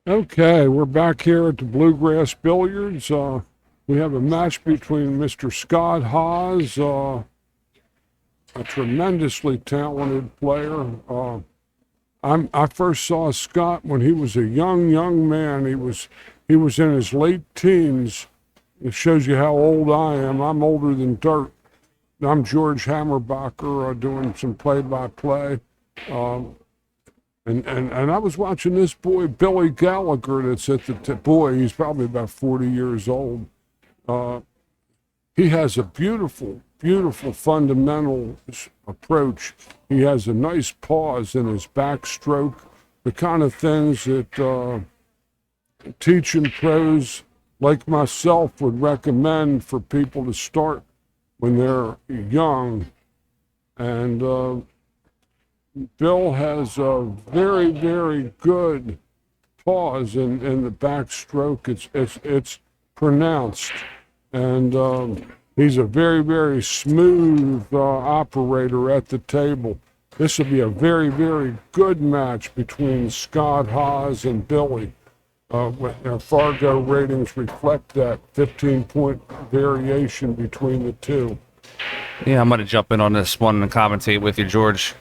Okay, we're back here at the Bluegrass Billiards. We have a match between Mr. Scott Haas, a tremendously talented player. I first saw Scott when he was a young man. He was in his late teens. It shows you how old I am. I'm older than dirt. I'm George Hammerbacher, doing some play-by-play. And I was watching this boy, Billy Gallagher, that's at the boy, he's probably about 40 years old. He has a beautiful fundamental approach. He has a nice pause in his backstroke, the kind of things that teaching pros like myself would recommend for people to start when they're young. And Bill has a very good pause in the backstroke. It's pronounced, and he's a very smooth operator at the table. This will be a very good match between Scott Haas and Billy. Their Fargo ratings reflect that 15-point variation between the two. Yeah, I'm going to jump in on this one and commentate with you, George.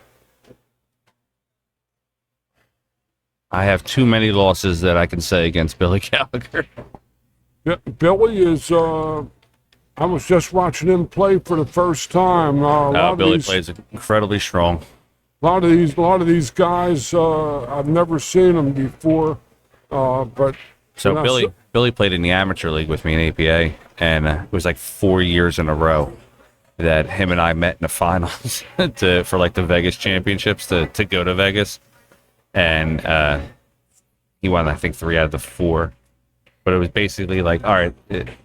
I have too many losses that I can say against Billy Gallagher. Yeah, Billy is. I was just watching him play for the first time. Billy plays incredibly strong. A lot of these guys, I've never seen them before. But so Billy played in the amateur league with me in APA, and it was like 4 years in a row that him and I met in the finals for like the Vegas championships to go to Vegas. And he won, I think, 3 out of the 4. But it was basically like, all right,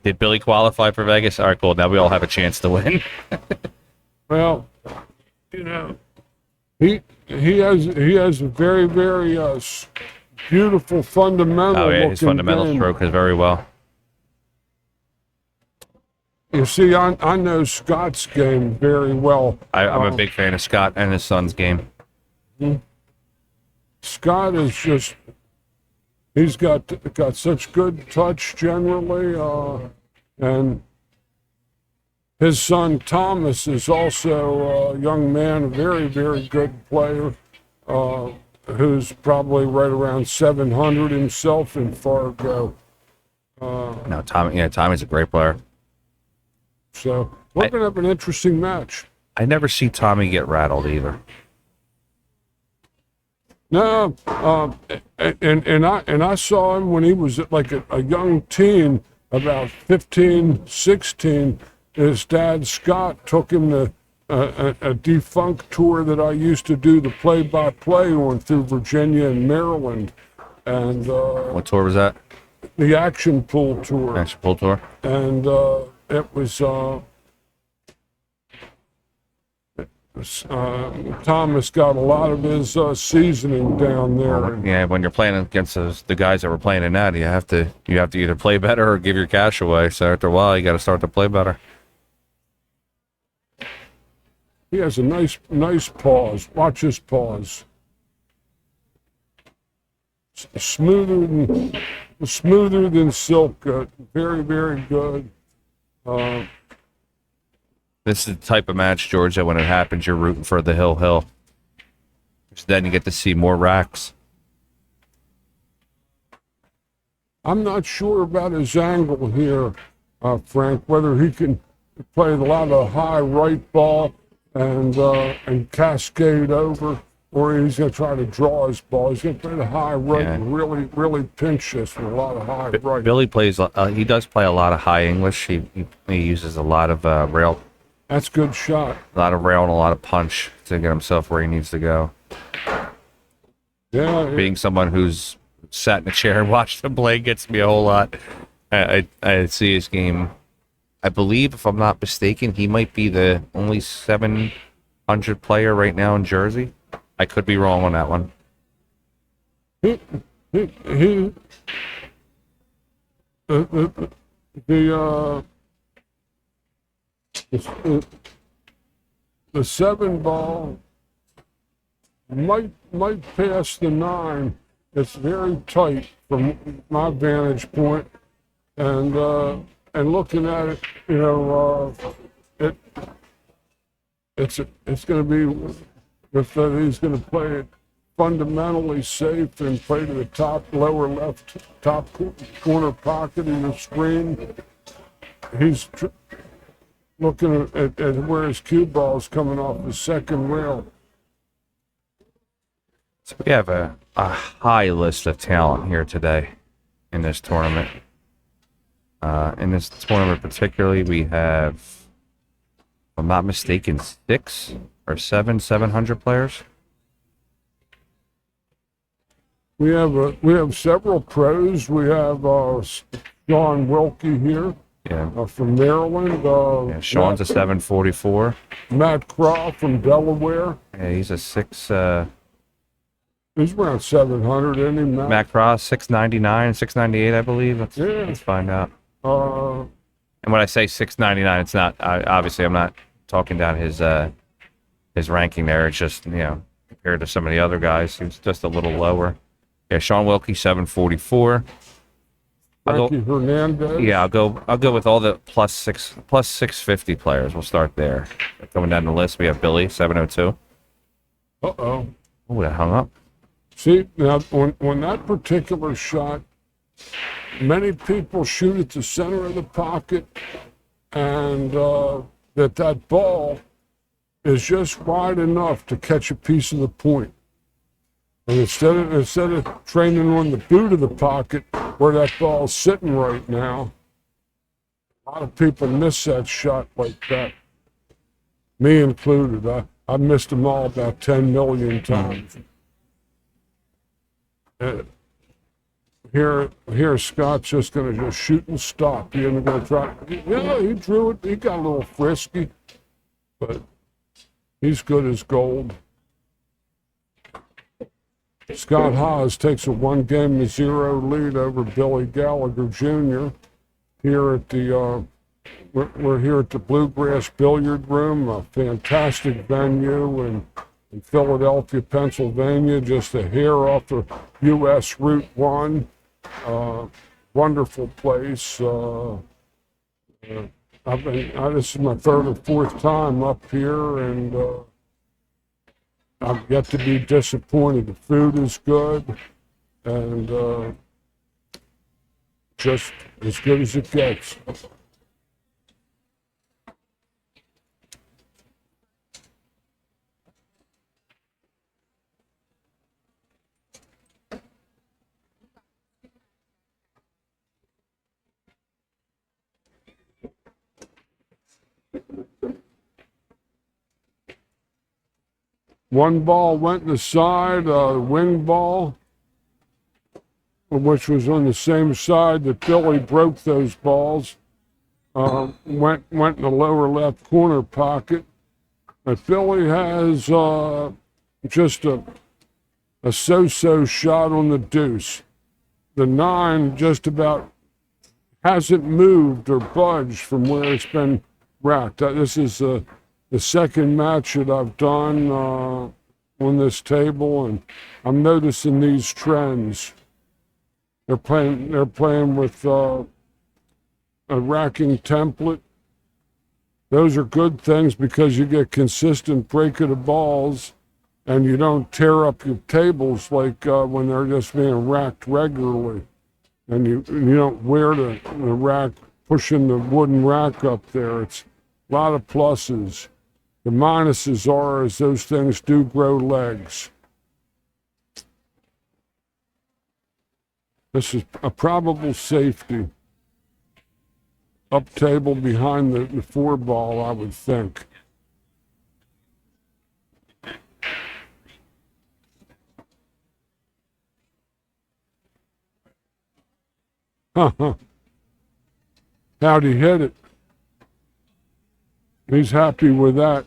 did Billy qualify for Vegas? All right, cool. Now we all have a chance to win. Well, you know, he has a very beautiful fundamental. Oh yeah, his fundamental game. stroke is very well. You see, I know Scott's game very well. I'm a big fan of Scott and his son's game. Scott is just, he's got such good touch generally, and his son Thomas is also a young man, a very good player, who's probably right around 700 himself in Fargo. No, Tommy's a great player. So we're going to have an interesting match. I never see Tommy get rattled either. No, and I saw him when he was like a young teen, about 15, 16. His dad, Scott, took him to a defunct tour that I used to do the play-by-play on through Virginia and Maryland. And what tour was that? The Action Pool Tour. Action Pool Tour. And it was Thomas got a lot of his seasoning down there. Yeah, when you're playing against the guys that were playing in that, you have to either play better or give your cash away. So after a while, you got to start to play better. He has a nice pause. Watch his pause. Smoother than silk. Very good. This is the type of match, George, that when it happens, you're rooting for the hill. So then you get to see more racks. I'm not sure about his angle here, Frank, whether he can play a lot of high right ball and cascade over, or he's going to try to draw his ball. He's going to play the high right and really pinch this with a lot of high right. Billy plays, he does play a lot of high English. He uses a lot of rail. That's a good shot. A lot of rail and a lot of punch to get himself where he needs to go. Yeah. Being someone who's sat in a chair and watched him play gets me a whole lot. I see his game. I believe, if I'm not mistaken, he might be the only 700 player right now in Jersey. I could be wrong on that one. The 7 ball might pass the 9. It's very tight from my vantage point, and looking at it, it it's going to be if he's going to play it fundamentally safe and play to the top lower left top corner pocket of the screen. He's looking at where his cue ball is coming off the second rail. So we have a high list of talent here today in this tournament. In this tournament particularly, we have, if I'm not mistaken, 6 or 700 players. We have several pros. We have Sean Wilkie here. Yeah. From Maryland. Yeah, Sean's a 744. Matt Craw from Delaware. Yeah, he's a 6. He's around 700, isn't he, Matt? Matt Cross, 699, 698, I believe. Let's find out. And when I say 699, it's not, obviously I'm not talking down his ranking there. It's just, compared to some of the other guys, he's just a little lower. Yeah, Sean Wilkie, 744. Frankie Hernandez. Yeah, I'll go with all the plus 650 players. We'll start there. Going down the list, we have Billy, 702. Uh-oh. Oh, that hung up. See, now, when that particular shot, many people shoot at the center of the pocket, and that ball is just wide enough to catch a piece of the point. And instead of training on the boot of the pocket where that ball's sitting right now, a lot of people miss that shot like that. Me included. I missed them all about 10 million times. Here, Scott's just going to just shoot and stop. He isn't going to try. Yeah, he drew it. He got a little frisky, but he's good as gold. Scott Haas takes a 1-0 lead over Billy Gallagher Jr. Here at the we're here at the Bluegrass Billiard Room, a fantastic venue in Philadelphia, Pennsylvania, just a hair off of U.S. Route 1. Wonderful place. This is my third or fourth time up here, and I've yet to be disappointed. The food is good, and just as good as it gets. One ball went in the side, wing ball, which was on the same side that Billy broke those balls, went in the lower left corner pocket. But Billy has just a so-so shot on the deuce. The 9 just about hasn't moved or budged from where it's been racked. This is the second match that I've done on this table, and I'm noticing these trends. They're playing with a racking template. Those are good things because you get consistent break of the balls, and you don't tear up your tables like when they're just being racked regularly, and you don't wear the rack, pushing the wooden rack up there. It's a lot of pluses. The minuses are as those things do grow legs. This is a probable safety. Up table behind the 4 ball, I would think. How'd he hit it? He's happy with that.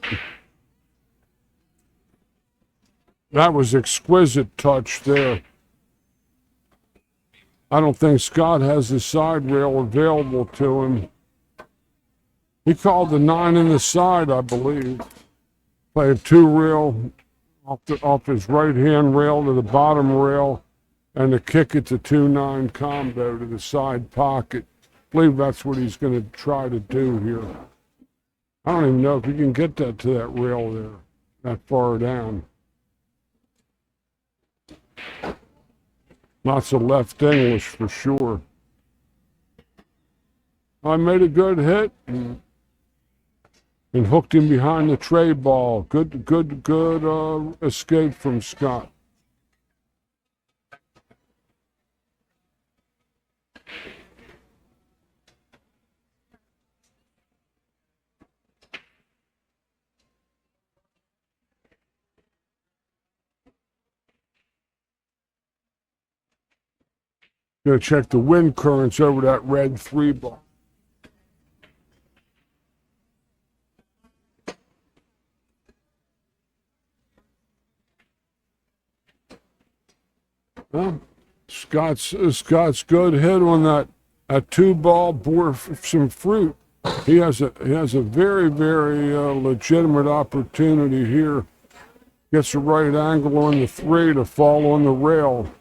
That was exquisite touch there. I don't think Scott has the side rail available to him. He called the 9 in the side, I believe. Played 2 rail off his right hand rail to the bottom rail, and a kick at the 2-9 combo to the side pocket. I believe that's what he's going to try to do here. I don't even know if he can get that to that rail there, that far down. Lots of left English for sure. I made a good hit and hooked him behind the tray ball. Good escape from Scott. Gonna check the wind currents over that red 3 ball. Well, Scott's good hit on that 2 ball bore some fruit. He has a very legitimate opportunity here. Gets the right angle on the 3 to fall on the rail.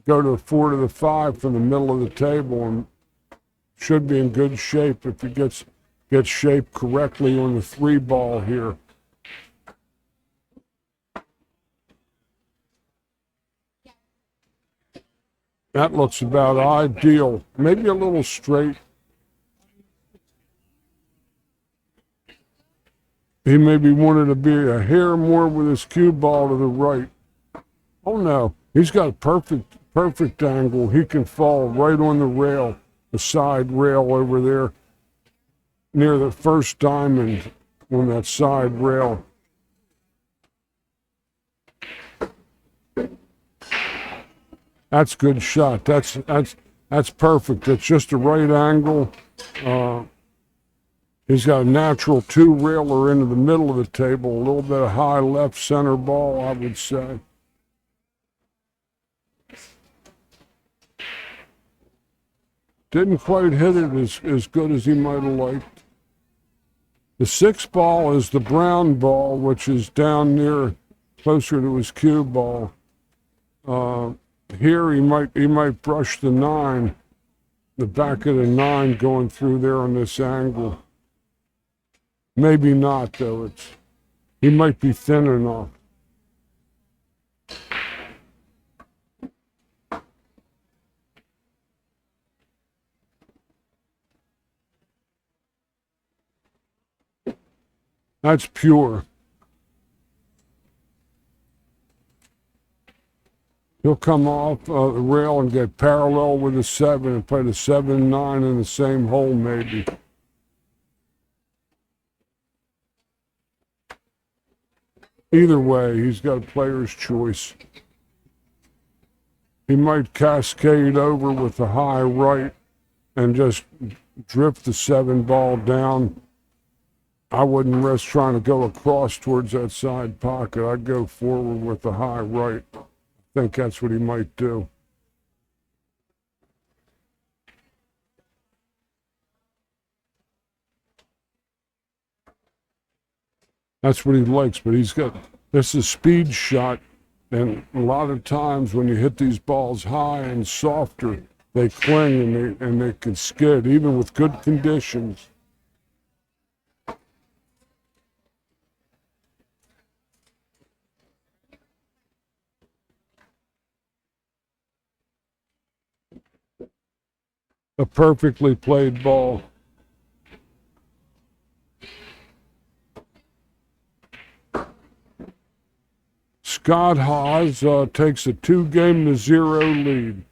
Go to the 4 to the 5 from the middle of the table and should be in good shape if he gets shaped correctly on the 3 ball here. That looks about ideal. Maybe a little straight. He maybe wanted to be a hair more with his cue ball to the right. Oh no, he's got a perfect angle. He can fall right on the rail, the side rail over there, near the first diamond on that side rail. That's a good shot. That's perfect. It's just the right angle. He's got a natural 2-railer into the middle of the table, a little bit of high left center ball, I would say. Didn't quite hit it as good as he might have liked. The 6 ball is the brown ball, which is down near, closer to his cue ball. Here he might brush the 9, the back of the 9 going through there on this angle. Maybe not though. He might be thin enough. That's pure. He'll come off the rail and get parallel with the 7 and play the 7-9 in the same hole maybe. Either way, he's got a player's choice. He might cascade over with the high right and just drift the 7 ball down. I wouldn't risk trying to go across towards that side pocket. I'd go forward with the high right. I think that's what he might do. That's what he likes, but this is a speed shot, and a lot of times when you hit these balls high and softer, they cling and they can skid, even with good conditions. A perfectly played ball. Scott Haas takes a 2-0 lead.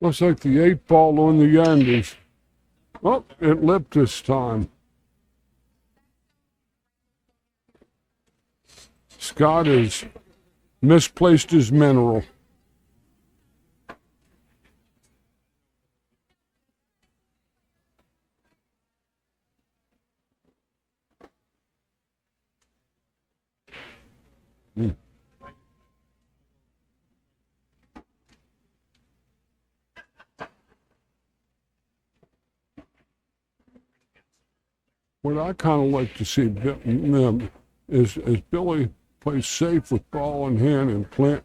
Looks like the 8-ball on the end is, oh, it lipped this time. Scott has misplaced his mineral. What I kind of like to see is Billy play safe with ball in hand and plant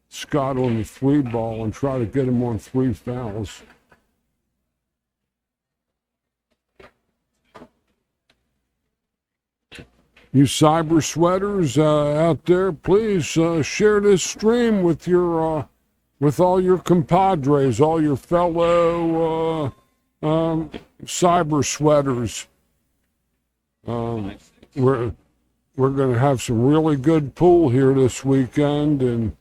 Scott on the 3-ball and try to get him on 3 fouls. You cyber sweaters out there, please share this stream with your with all your compadres, all your fellow cyber sweaters. We're going to have some really good pool here this weekend, and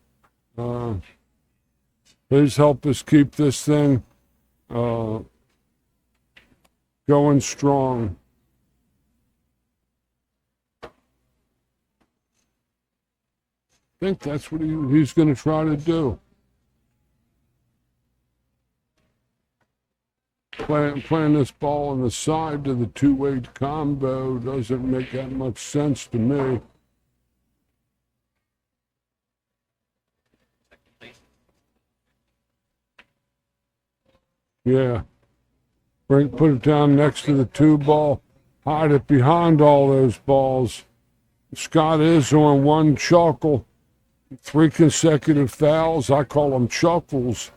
please help us keep this thing going strong. I think that's what he's going to try to do. Playing this ball on the side to the 2-8 combo doesn't make that much sense to me. Yeah. Put it down next to the 2-ball. Hide it behind all those balls. Scott is on 1 chuckle. 3 consecutive fouls. I call them chuckles.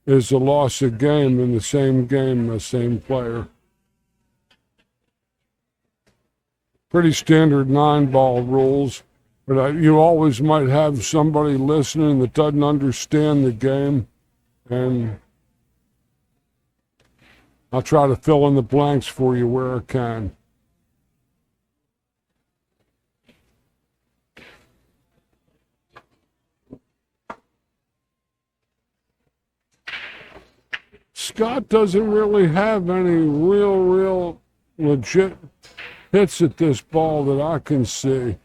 Is a loss of game in the same game, the same player. Pretty standard 9-ball rules, but you always might have somebody listening that doesn't understand the game, and I'll try to fill in the blanks for you where I can. Scott doesn't really have any real legit hits at this ball that I can see.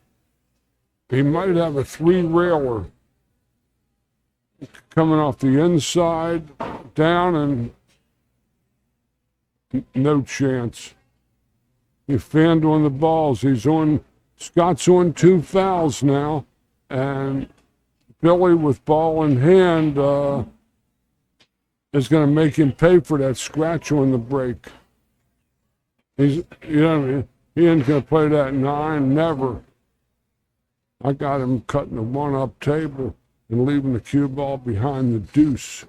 He might have a 3-railer coming off the inside, down, and no chance. He fanned on the balls. Scott's on 2 fouls now, and Billy with ball in hand is going to make him pay for that scratch on the break. He ain't going to play that 9, never. I got him cutting the 1-up table and leaving the cue ball behind the deuce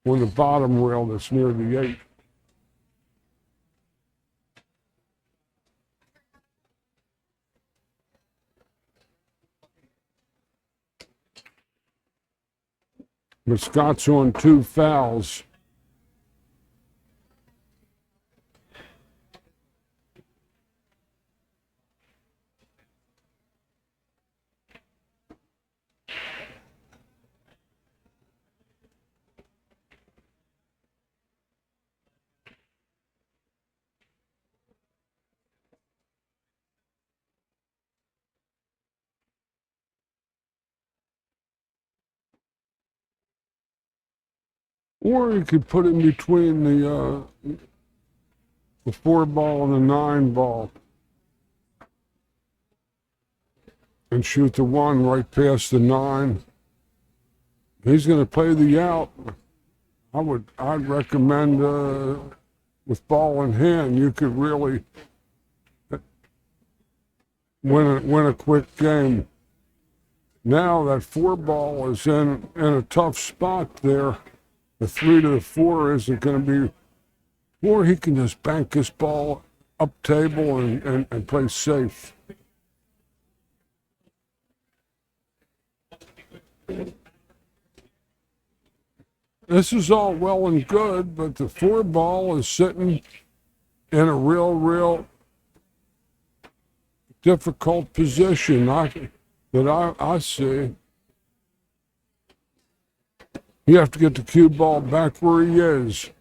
on the bottom rail that's near the 8. But Scott's on 2 fouls. Or you could put in between the 4-ball and the 9-ball and shoot the 1 right past the 9. He's going to play the out. I'd recommend with ball in hand, you could really win a quick game. Now that 4-ball is in a tough spot there. The 3 to the 4 isn't going to be, or he can just bank this ball up table and play safe. This is all well and good, but the 4-ball is sitting in a real difficult position that I see. You have to get the cue ball back where he is.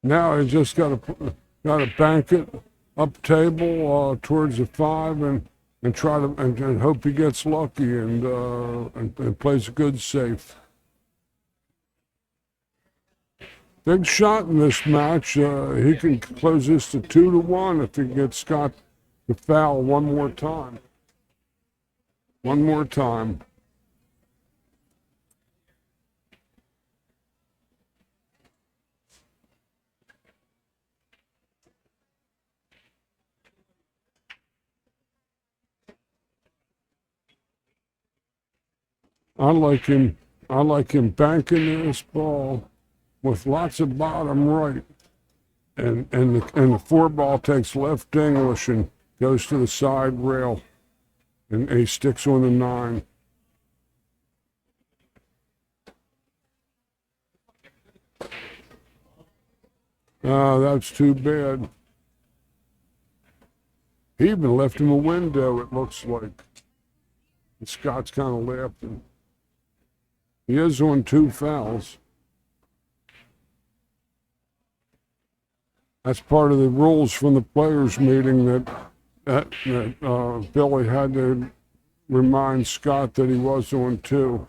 Now he just got to bank it up table towards the 5 and try to and hope he gets lucky and plays a good safe. Big shot in this match. He can close this to 2-1 if he gets Scott to foul one more time. One more time. I like him banking this ball with lots of bottom right. And the 4 ball takes left English and goes to the side rail. And he sticks on the 9. That's too bad. He even left him a window, it looks like. And Scott's kind of laughing. He is on 2 fouls. That's part of the rules from the players' meeting that Billy had to remind Scott that he was on 2.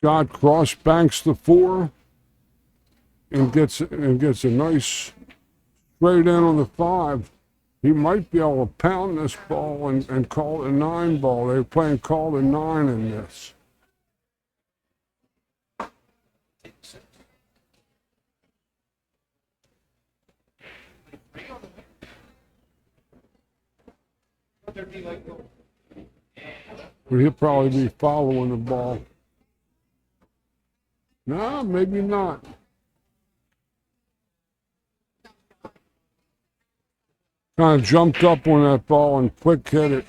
Scott cross banks the 4 and gets a nice straight in on the 5. He might be able to pound this ball and call it a 9 ball. They're playing call it a 9 in this. But he'll probably be following the ball. No, maybe not. Kind of jumped up on that ball and quick hit it.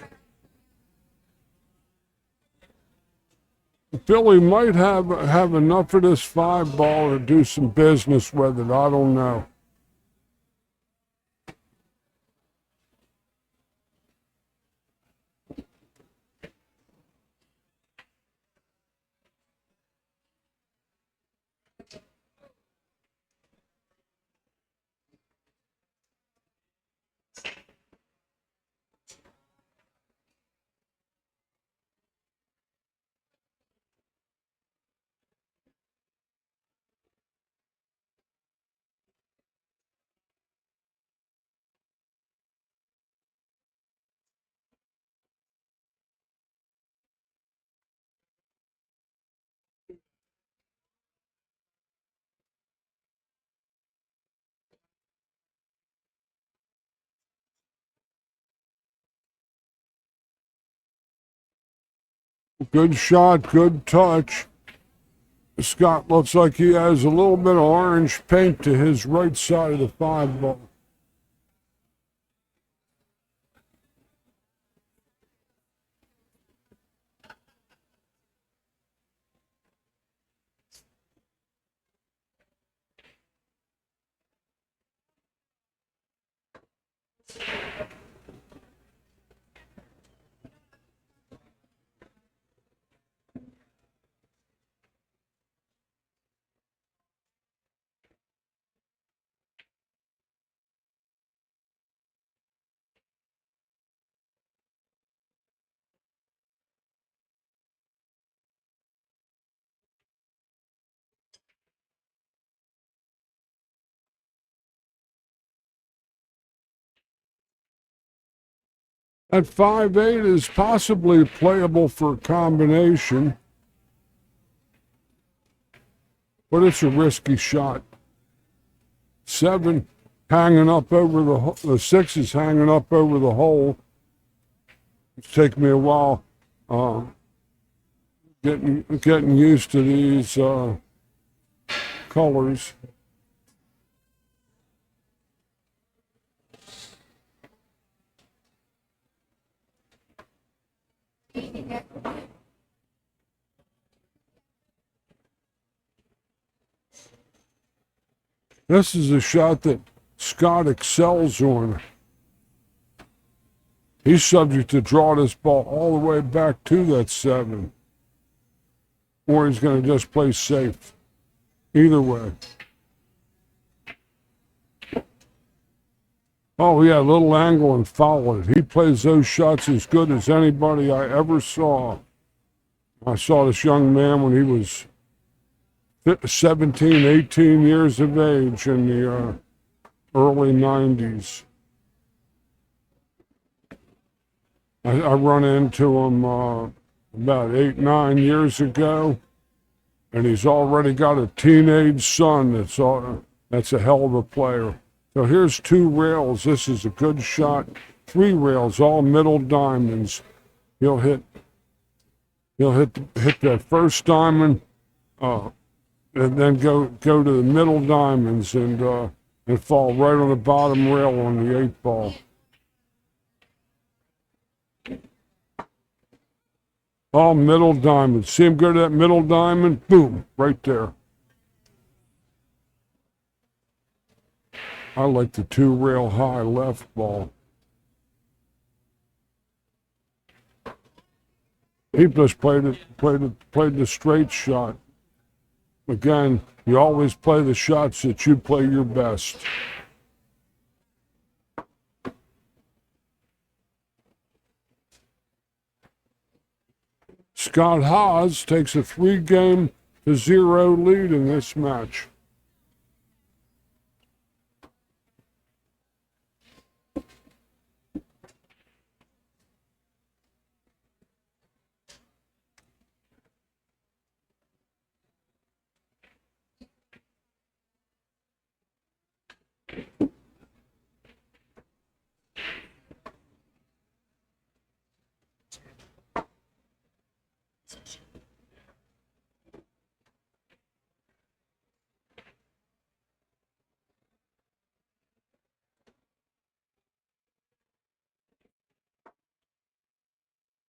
Billy might have enough of this 5 ball to do some business with it. I don't know. Good shot, good touch. Scott looks like he has a little bit of orange paint to his right side of the 5 ball. That 5-8 is possibly playable for a combination. but it's a risky shot. 7 hanging up over the 6 is hanging up over the hole. It's taken me a while getting used to these colors. This is a shot that Scott excels on. He's subject to draw this ball all the way back to that 7. Or he's going to just play safe. Either way. Oh, yeah, little angle and foul it. He plays those shots as good as anybody I ever saw. I saw this young man when he was 17, 18 years of age in the early 90s. I run into him about 8, 9 years ago, and he's already got a teenage son that's a hell of a player. So here's 2 rails. This is a good shot. 3 rails, all middle diamonds. He'll hit that first diamond, and then go to the middle diamonds and fall right on the bottom rail on the 8 ball. All middle diamonds. See him go to that middle diamond? Boom, right there. I like the 2 rail high left ball. He just played the straight shot. Again, you always play the shots that you play your best. Scott Haas takes a 3-0 lead in this match.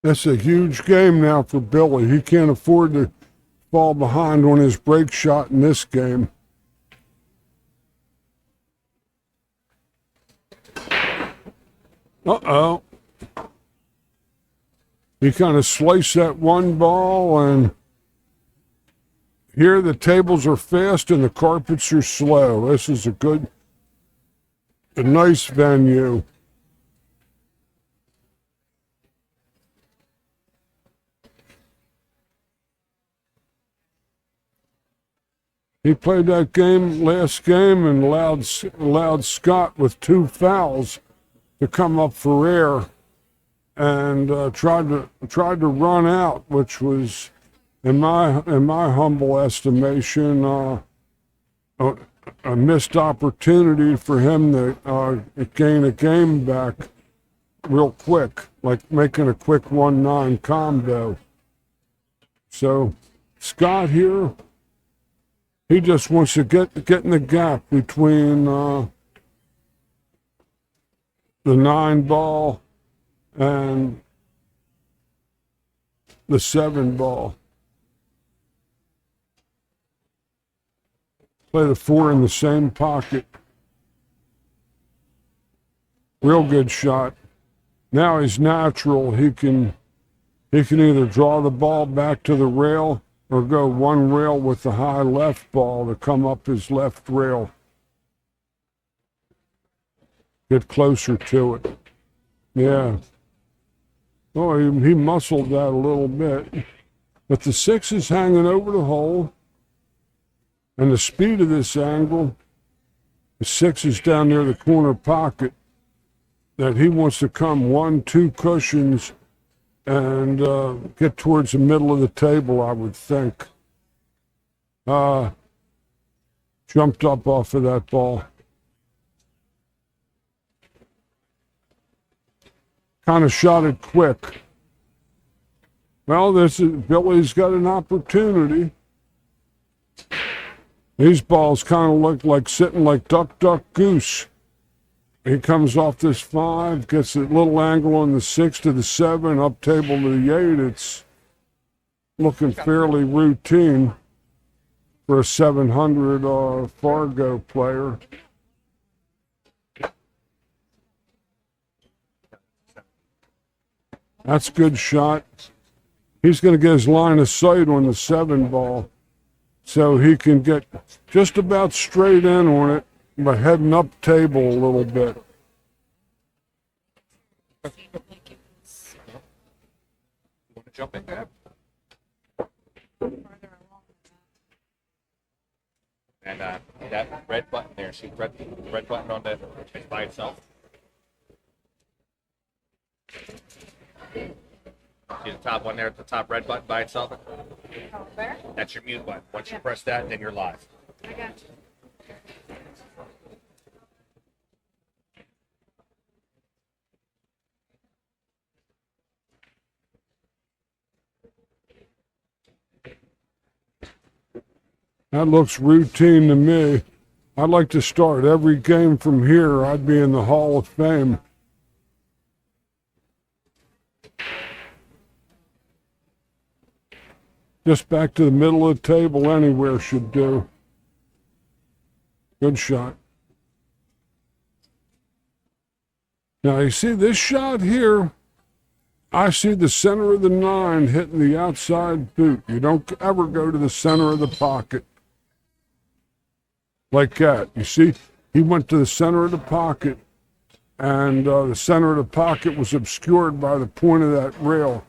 That's a huge game now for Billy. He can't afford to fall behind on his break shot in this game. Uh-oh. He kind of sliced that 1 ball, and here the tables are fast and the carpets are slow. This is a nice venue. He played that last game, and allowed Scott with 2 fouls to come up for air, and tried to run out, which was, in my humble estimation, a missed opportunity for him to gain a game back real quick, like making a quick 1-9 combo. So Scott here, he just wants to get in the gap between the 9 ball and the 7 ball. Play the 4 in the same pocket. Real good shot. Now he's natural. He can either draw the ball back to the rail or go 1 rail with the high left ball to come up his left rail. Get closer to it. Yeah. Oh, he muscled that a little bit. But the 6 is hanging over the hole. And the speed of this angle, the 6 is down near the corner pocket, that he wants to come 1, 2 cushions and get towards the middle of the table, I would think. Jumped up off of that ball. Kind of shot it quick. Well, Billy's got an opportunity. These balls kind of look like sitting like duck, duck, goose. He comes off this 5, gets a little angle on the 6 to the 7, up table to the 8. It's looking fairly routine for a 700 Fargo player. That's a good shot. He's going to get his line of sight on the 7 ball so he can get just about straight in on it, but heading up table a little bit. Want to jump in there? And that red button there, see red button on the by itself. See the top one there at the top red button by itself? Where? That's your mute button. Once you press that, then you're live. I got you. That looks routine to me. I'd like to start every game from here. I'd be in the Hall of Fame. Just back to the middle of the table anywhere should do. Good shot. Now you see this shot here, I see the center of the 9 hitting the outside boot. You don't ever go to the center of the pocket like that. You see, he went to the center of the pocket, and the center of the pocket was obscured by the point of that rail.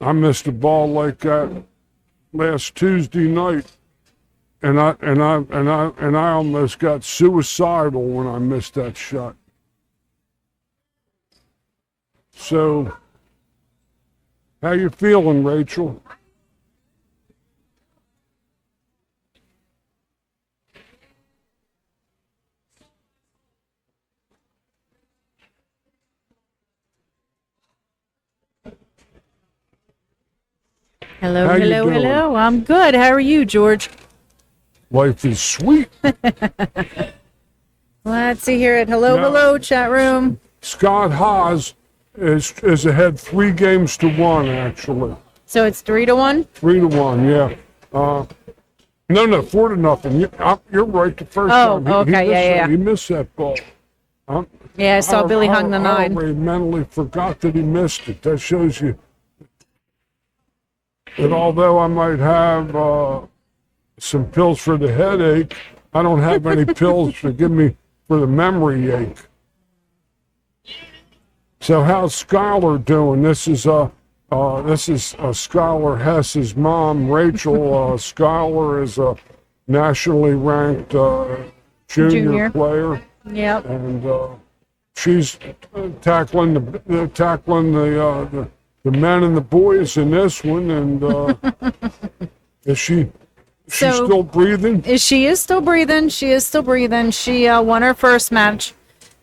I missed a ball like that last Tuesday night, and I almost got suicidal when I missed that shot. So, how you feeling, Rachel? Hello, How you hello, doing? hello. I'm good. How are you, George? Life is sweet. Let's see here at hello, No. hello, chat room. Scott Haas is ahead 3-1, actually. So it's 3-1. 3-1, yeah. No, 4-0. You're right the first Oh, time. okay, yeah. He missed that ball. Yeah, I saw Billy hung the 9. I already mentally forgot that he missed it. That shows you that although I might have some pills for the headache, I don't have any pills to give me for the memory ache. So how's Skylar doing? This is Skylar Hess's mom, Rachel. Skylar is a nationally ranked junior player. Yep. And she's tackling the men and the boys in this one. And is she's still breathing? She is still breathing. She won her first match.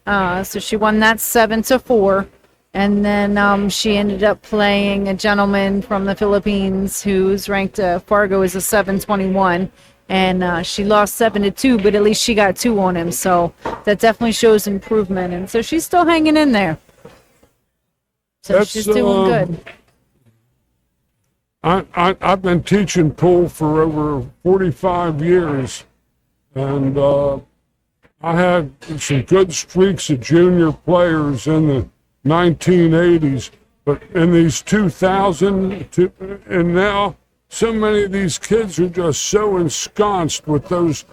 So she won that 7-4. And then she ended up playing a gentleman from the Philippines who's ranked Fargo as a 721. And she lost 7-2, but at least she got 2 on him. So that definitely shows improvement. And so she's still hanging in there. So she's doing good. I've been teaching pool for over 45 years, and I had some good streaks of junior players in the 1980s, but in these 2000 and now, so many of these kids are just so ensconced with those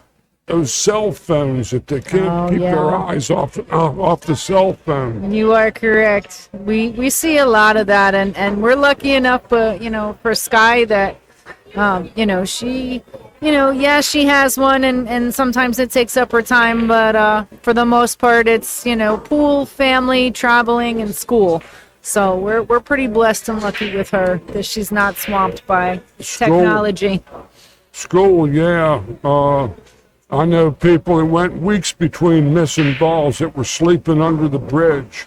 cell phones that they can't keep their eyes off the cell phone. You are correct. We see a lot of that, and we're lucky enough, for Sky that, she, she has one, and sometimes it takes up her time, but for the most part, it's, pool, family, traveling, and school. So we're pretty blessed and lucky with her that she's not swamped by technology. School, yeah. I know people that went weeks between missing balls that were sleeping under the bridge.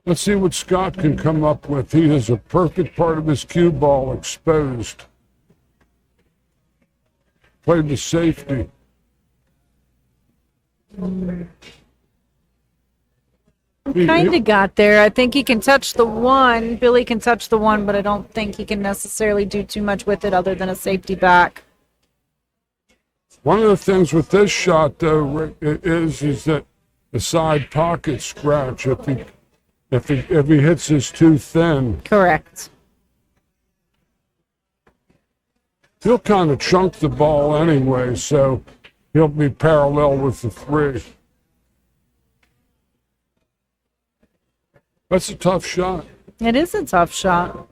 Let's see what Scott can come up with. He has a perfect part of his cue ball exposed. Played the safety. Kind of got there. I think he can touch the one. Billy can touch the one, but I don't think he can necessarily do too much with it other than a safety back. One of the things with this shot, though, Rick, is that the side pocket scratch. If he hits this too thin, Correct. he'll kind of chunk the ball anyway, so he'll be parallel with the 3. That's a tough shot. It is a tough shot.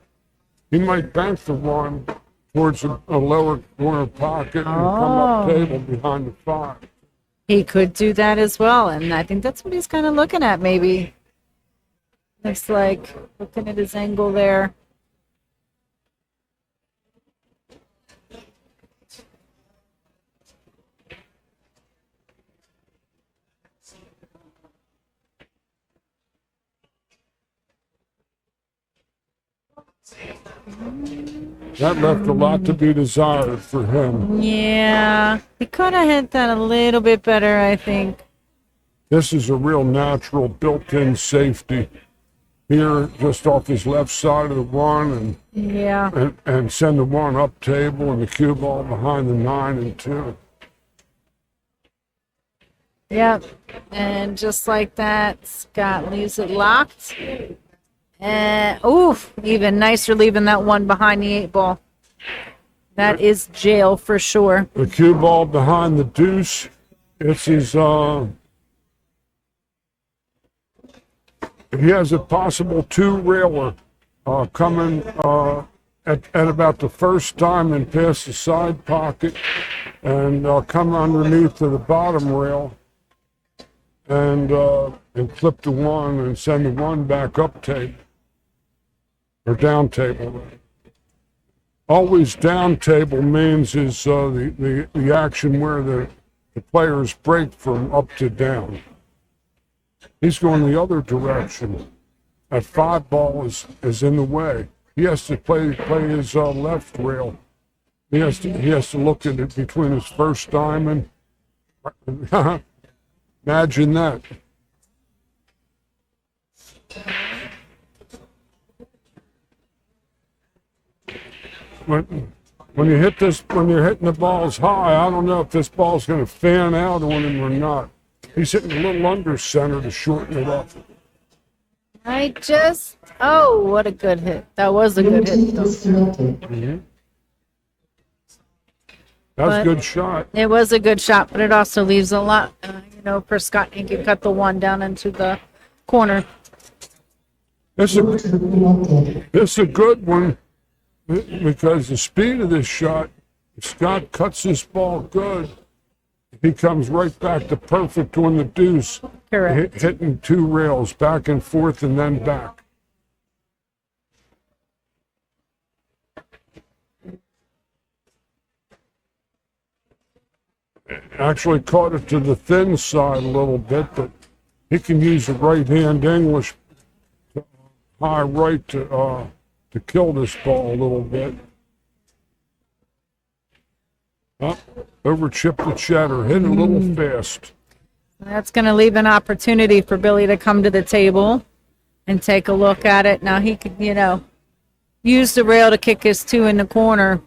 He might bank the 1 towards a lower corner pocket and come up table behind the 5. He could do that as well, and I think that's what he's kind of looking at, maybe. Looks like looking at his angle there. That left a lot to be desired for him. Yeah, he could have hit that a little bit better, I think. This is a real natural built-in safety. Here, just off his left side of the 1, Yeah. and send the 1 up table and the cue ball behind the 9 and 2. Yep. And just like that, Scott leaves it locked. And even nicer leaving that 1 behind the 8 ball. That is jail for sure. The cue ball behind the deuce. It's his. He has a possible 2-railer coming at about the first time and past the side pocket, and come underneath to the bottom rail, and clip the 1 and send the 1 back up table or down table. Always down table means is the action where the players break from up to down. He's going the other direction. That 5 ball is in the way. He has to play his left rail. He has to look at it between his first diamond. Imagine that. When you hit this, when you're hitting the balls high, I don't know if this ball's going to fan out on him or not. He's hitting a little under center to shorten it up. What a good hit. That was a good hit, though. Mm-hmm. That's a good shot. It was a good shot, but it also leaves a lot, for Scott. He could cut the 1 down into the corner. It's a good one because the speed of this shot, if Scott cuts this ball good, he comes right back to perfect on the deuce. Correct. Hitting 2 rails back and forth and then back. Actually caught it to the thin side a little bit, but he can use the right hand English high right to kill this ball a little bit. Over chip the cheddar, hit a little fast. That's going to leave an opportunity for Billy to come to the table and take a look at it. Now he could, use the rail to kick his 2 in the corner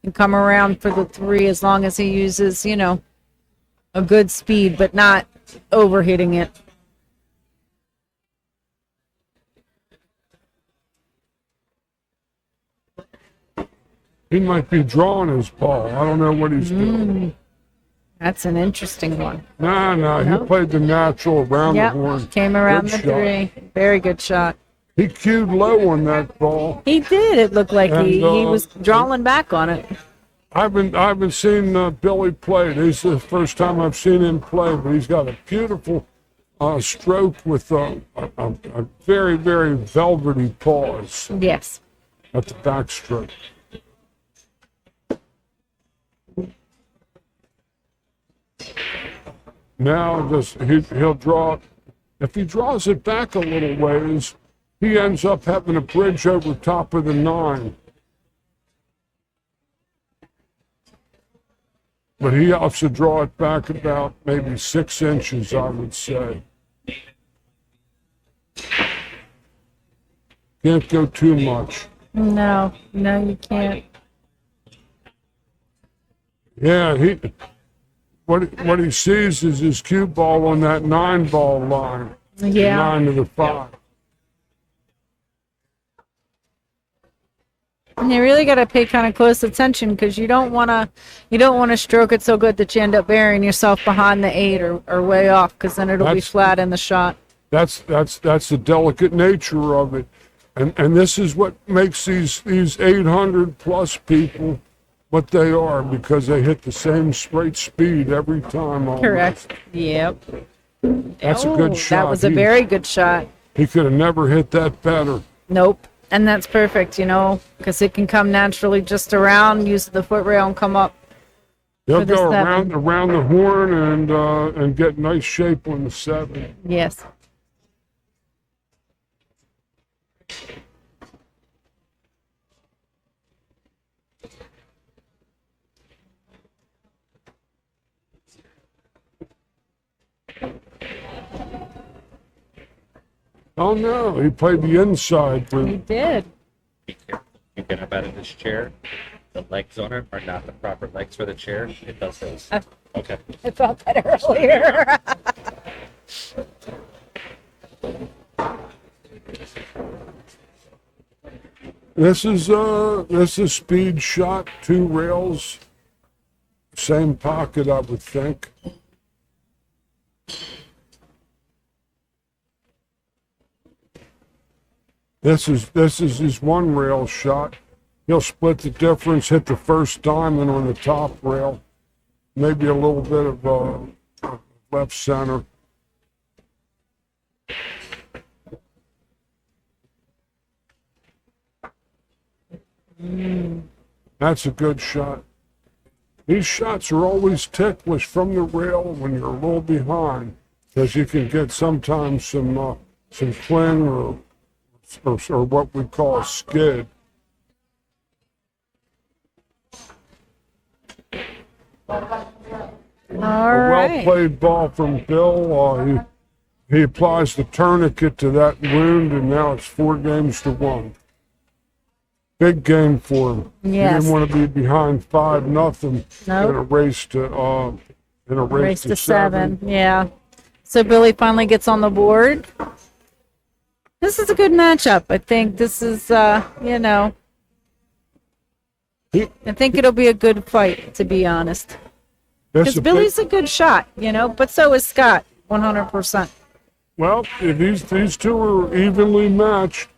and come around for the 3 as long as he uses, a good speed, but not overhitting it. He might be drawing his ball. I don't know what he's doing. That's an interesting one. No, he played the natural around the horn. Came around Good the shot. 3. Very good shot. He cued low on that ball. He did. It looked like he And, was drawing back on it. I haven't seen Billy play. This is the first time I've seen him play, but he's got a beautiful stroke with a very, very velvety pause Yes. at the backstroke. Now he'll draw. If he draws it back a little ways, he ends up having a bridge over top of the 9. But he has to draw it back about maybe 6 inches, I would say. Can't go too much. No, you can't. Yeah, what he sees is his cue ball on that 9-ball line. Yeah. 9 to the 5. And you really got to pay kind of close attention because you don't want to stroke it so good that you end up burying yourself behind the 8 or way off, because then it'll be flat in the shot. That's the delicate nature of it, and this is what makes these 800 plus people what they are, because they hit the same straight speed every time. Almost. Correct. Yep. That's a good shot. That was a very good shot. He could have never hit that better. Nope. And that's perfect, because it can come naturally just around, use the foot rail, and come up. He'll for the go 7. around the horn and get nice shape on the 7. Yes. Oh no, he played the inside. He did. Be careful. You get up out of this chair. The legs on it are not the proper legs for the chair. It does this. Okay. I felt that earlier. This is speed shot, 2 rails, same pocket, I would think. This is his 1 rail shot. He'll split the difference, hit the first diamond on the top rail, maybe a little bit of left center. That's a good shot. These shots are always ticklish from the rail when you're a little behind, because you can get sometimes some fling or what we call a skid. All A right. well-played ball from Bill. He applies the tourniquet to that wound, and now it's 4 games to 1. Big game for him. Yes. He didn't want to be behind 5-0 Nope. in a race to Race to 7. Yeah. So Billy finally gets on the board. This is a good matchup. I think this is, I think it'll be a good fight, to be honest. Because Billy's a good shot, but so is Scott, 100%. Well, these two are evenly matched.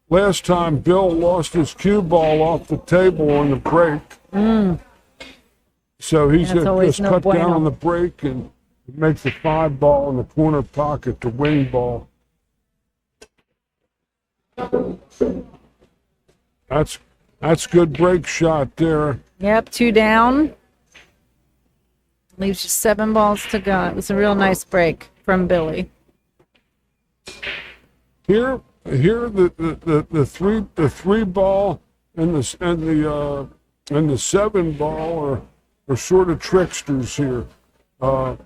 Last time, Bill lost his cue ball off the table on the break. So he's going to just cut down on the break and make the 5-ball in the corner pocket the wing ball. That's good break shot there. Yep, 2 down. Leaves you 7 balls to go. It was a real nice break from Billy. Here the 3-ball and the 7-ball are sort of tricksters here. The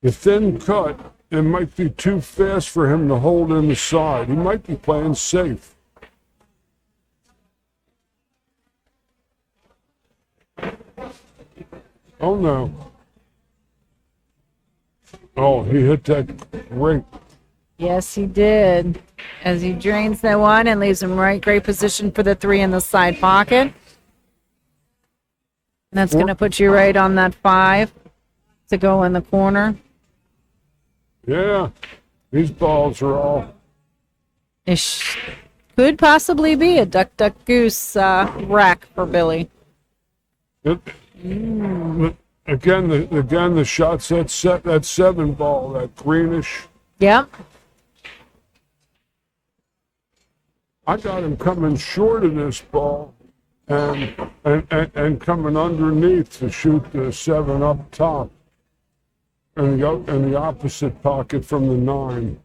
thin cut, it might be too fast for him to hold in the side. He might be playing safe. Oh no. Oh, he hit that great. Yes, he did. As he drains that 1 and leaves him great position for the 3 in the side pocket. And that's going to put you right on that 5 to go in the corner. Yeah, these balls are all. It could possibly be a duck, duck, goose rack for Billy. It, again, the shots that 7 ball, that greenish. Yep. I got him coming short of this ball and coming underneath to shoot the 7 up top and the opposite pocket from the 9.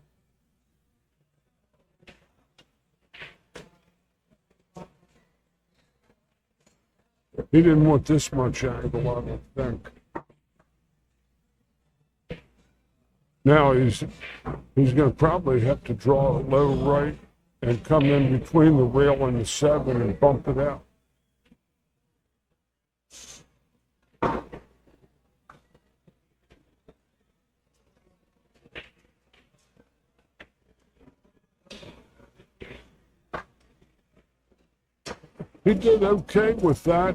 He didn't want this much angle, I don't think. Now he's going to probably have to draw a low right and come in between the rail and the 7 and bump it out. He did okay with that.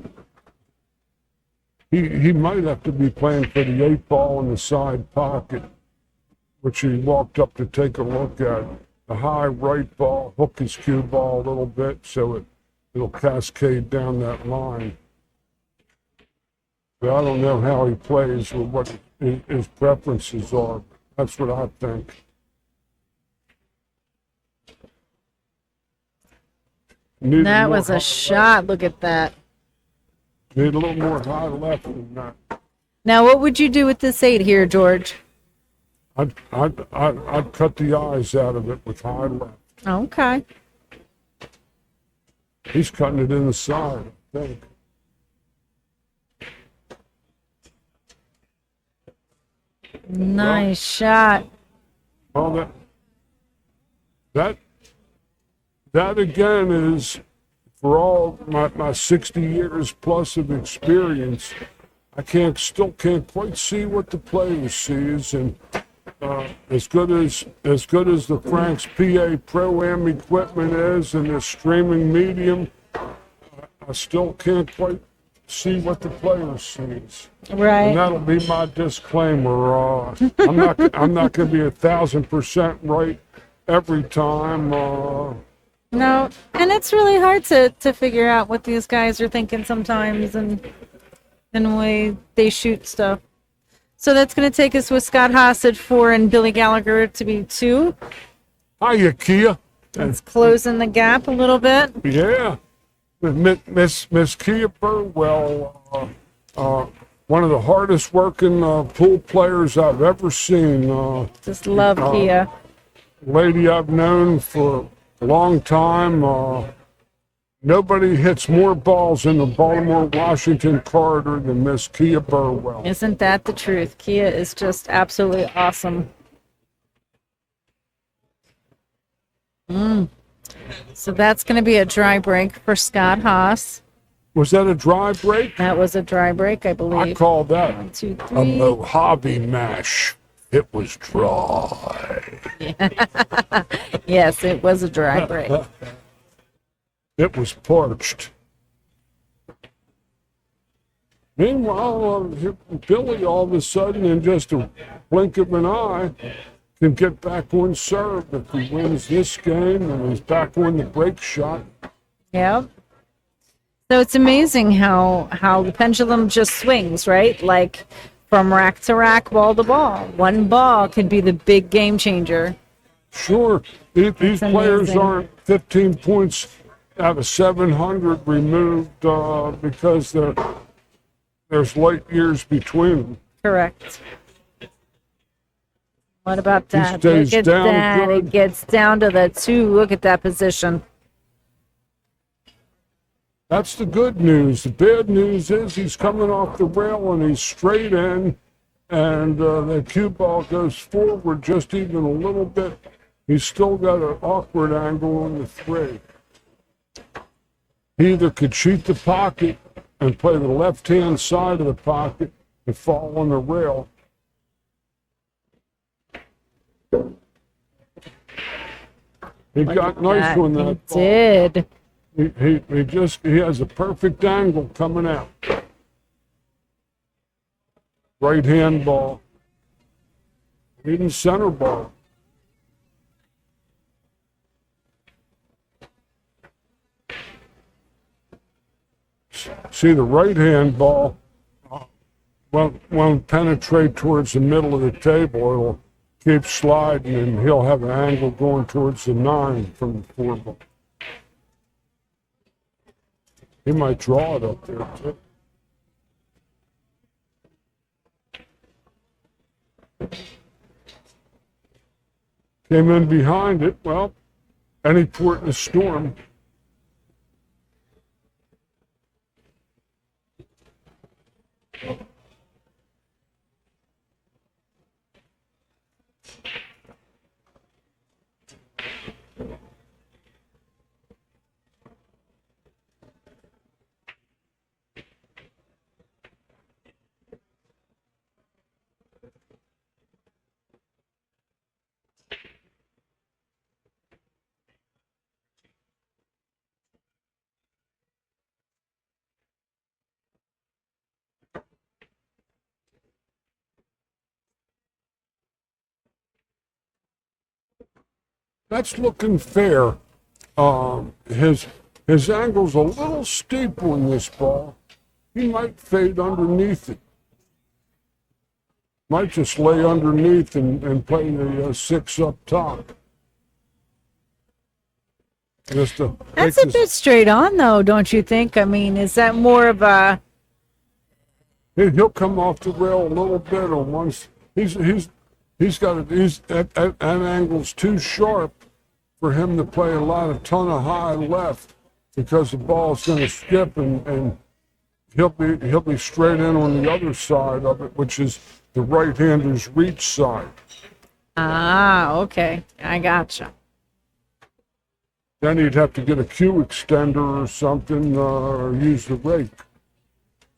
He might have to be playing for the 8 ball in the side pocket, which he walked up to take a look at. The high right ball, hook his cue ball a little bit so it'll cascade down that line. But I don't know how he plays or what his preferences are. That's what I think. That was a shot. Look at that. Need a little more high left than that. Now, what would you do with this 8 here, George? I'd cut the eyes out of it with high left. Okay. He's cutting it in the side, I think. Nice shot. Well, that again is, for all my 60 years plus of experience, I still can't quite see what the player sees, and as good as the Frank's PA Pro-Am equipment is and the streaming medium, I still can't quite see what the player sees. Right. And that'll be my disclaimer. I'm not going to be 1,000% right every time. No, and it's really hard to figure out what these guys are thinking sometimes and the way they shoot stuff. So that's going to take us with Scott Haas at 4 and Billy Gallagher to be 2. Hiya, Kia. It's closing the gap a little bit. Yeah. Miss Kia Burwell, one of the hardest working pool players I've ever seen. Just love Kia. Lady I've known for a long time. Nobody hits more balls in the Baltimore-Washington corridor than Miss Kia Burwell. Isn't that the truth? Kia is just absolutely awesome. So that's going to be a dry break for Scott Haas. Was that a dry break? That was a dry break, I I believe. call that 1, 2, a 3. Mojave mash. It was dry. Yes, it was a dry break. It was parched. Meanwhile, Billy all of a sudden, in just a blink of an eye, can get back on serve if he wins this game and he's back on the break shot. Yep. So it's amazing how the pendulum just swings, right? Like from rack to rack, ball to ball. One ball could be the big game changer. Sure, these players amazing. aren't 15 points out of 700 removed because there's light years between them. Correct. What about that? stays Look at down that. good. It gets down to the 2. Look at that position. That's the good news. The bad news is he's coming off the rail and he's straight in, and the cue ball goes forward just even a little bit. He's still got an awkward angle on the 3. He either could cheat the pocket and play the left-hand side of the pocket and fall on the rail. He got nice on that He ball. did. He has a perfect angle coming out. Right hand ball. Even center ball. See, the right-hand ball won't penetrate towards the middle of the table. It'll keep sliding, and he'll have an angle going towards the 9 from the 4 ball. He might draw it up there, too. Came in behind it. Well, any port in a storm. That's looking fair. His angle's a little steep on this ball. He might fade underneath it. Might just lay underneath and play the 6 up top. Just to That's a bit straight on, though, don't you think? I mean, is that more of a... He'll come off the rail a little bit on one. He's at angles too sharp for him to play a ton of high left, because the ball's going to skip and he'll be straight in on the other side of it, which is the right-hander's reach side. Ah, okay. I gotcha. Then he'd have to get a cue extender or something, or use the rake.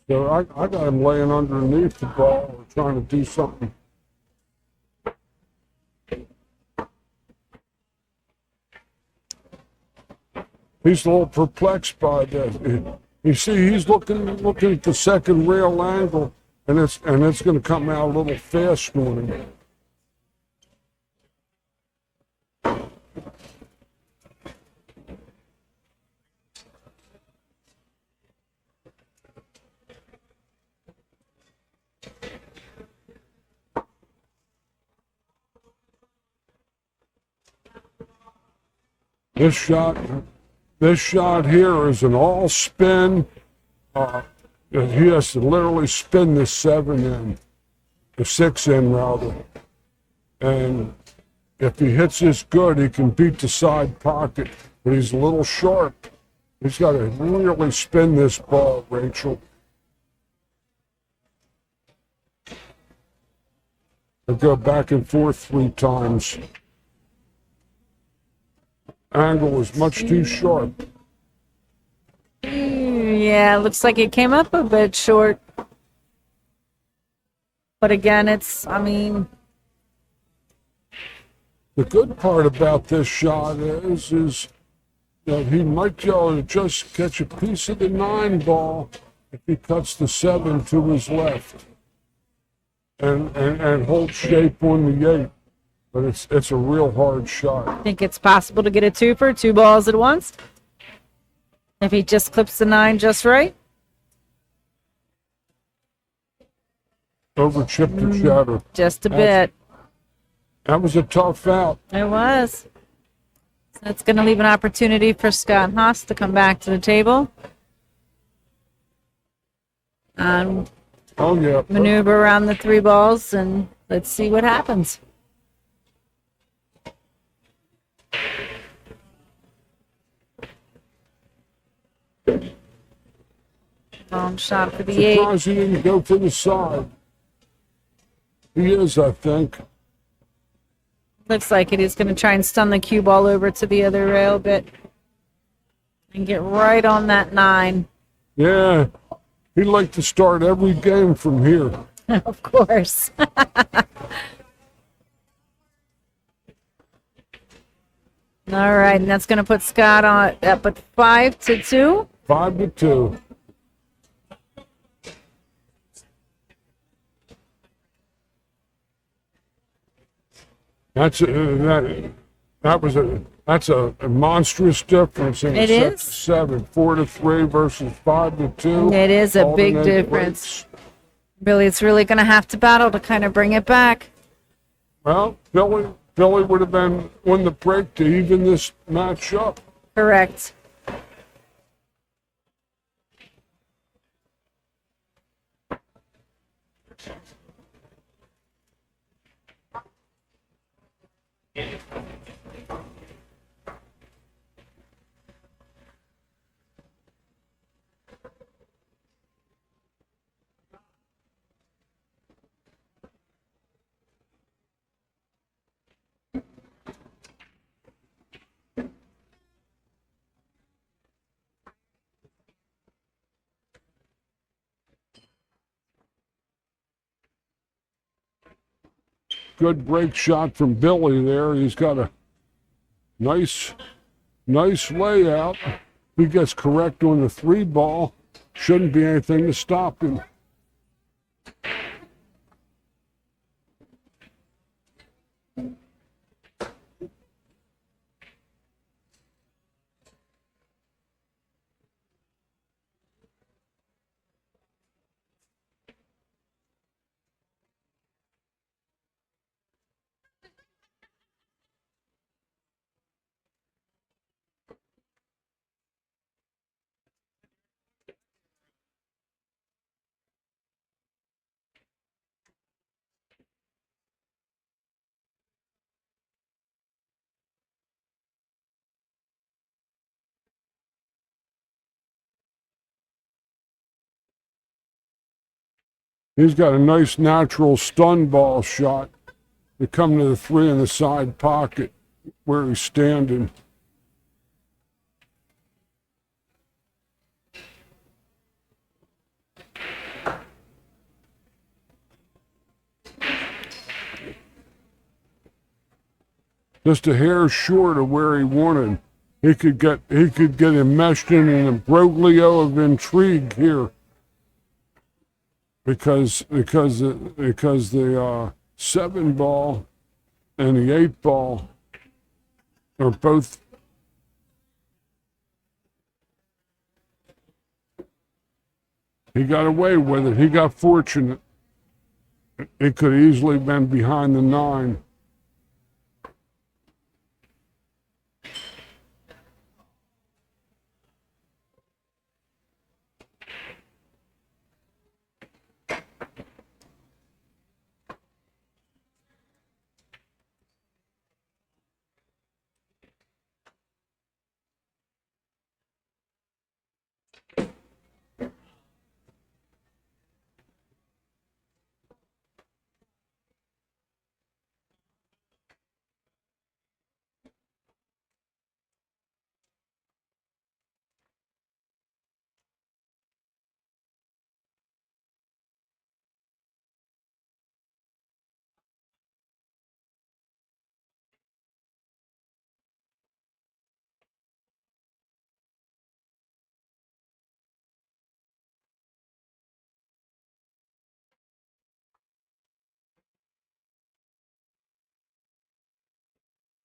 So I got him laying underneath the ball or trying to do something. He's a little perplexed by that. You see, he's looking at the second rail angle, and it's going to come out a little fast on him. This shot here is an all spin. He has to literally spin the 7 in, the 6 in rather. And if he hits this good, he can beat the side pocket. But he's a little sharp. He's got to really spin this ball, Rachel. And go back and forth 3 times. Angle was much too sharp. Yeah, looks like it came up a bit short. But again, the good part about this shot is that he might be able to just catch a piece of the 9 ball if he cuts the 7 to his left and hold shape on the 8. But it's a real hard shot. I think it's possible to get a 2 for 2 balls at once. If he just clips the 9 just right. Over chip to chatter. Just a bit. That was a tough out. It was. So that's going to leave an opportunity for Scott Haas to come back to the table. And maneuver around the 3 balls, and let's see what happens. Long shot for the 8. Surprised he didn't go to the side. He is, I think. Looks like it. He's going to try and stun the cue ball over to the other rail a bit and get right on that 9. Yeah, he'd like to start every game from here. Of course. All right, and that's going to put Scott on up at 5-2. 5-2. That's That's a monstrous difference in It a set is. to 7, 4-3 versus 5-2. It is a big Alternate difference. breaks. Really, it's really going to have to battle to kind of bring it back. Well, Billy would have been won the break to even this match up. Correct. Good break shot from Billy there. He's got a nice layout. He gets correct on the 3 ball. Shouldn't be anything to stop him. He's got a nice natural stun ball shot to come to the 3 in the side pocket where he's standing. Just a hair short of where he wanted. He could get enmeshed in an imbroglio of intrigue here. Because the 7 ball and the 8 ball are both he got away with it. He got fortunate. It could easily been behind the 9.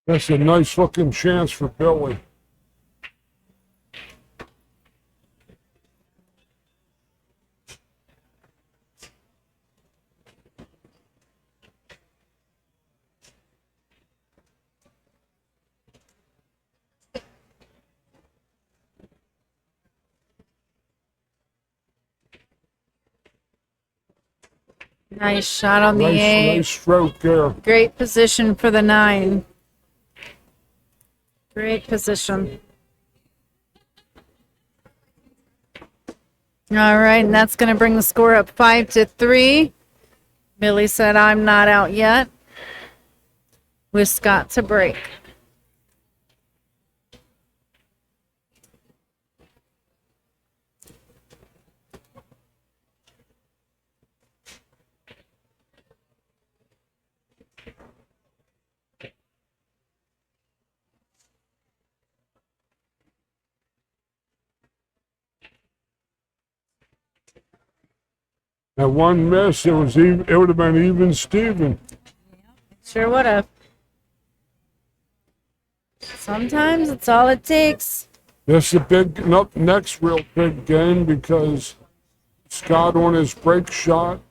That's a nice looking chance for Billy. Nice shot on the 8. Nice stroke there. Great position for the 9. Great position. All right, and that's going to bring the score up 5-3. Billy said, "I'm not out yet," with Scott to break. That one miss, it would have been even Steven. Sure would have. Sometimes it's all it takes. This is a big, next real big game because Scott on his break shot.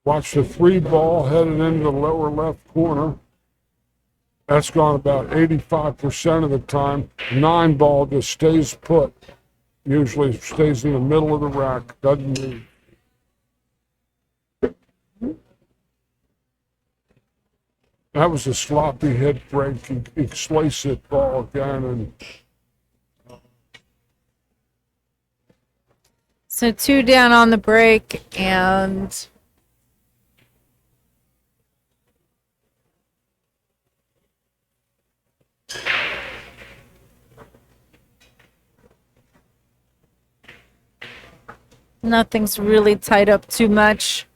Watch the 3 ball headed into the lower left corner. That's gone about 85% of the time. 9 ball just stays put. Usually stays in the middle of the rack, doesn't move. That was a sloppy hit break. He sliced it ball again, and So 2 down on the break, and nothing's really tied up too much.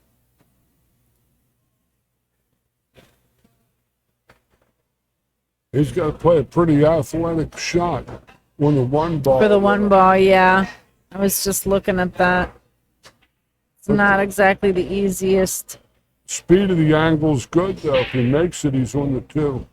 he's got to play a pretty athletic shot on the 1 ball. For the 1 ball, yeah. I was just looking at that. It's not exactly the easiest. Speed of the angle's good, though. If he makes it, he's on the 2.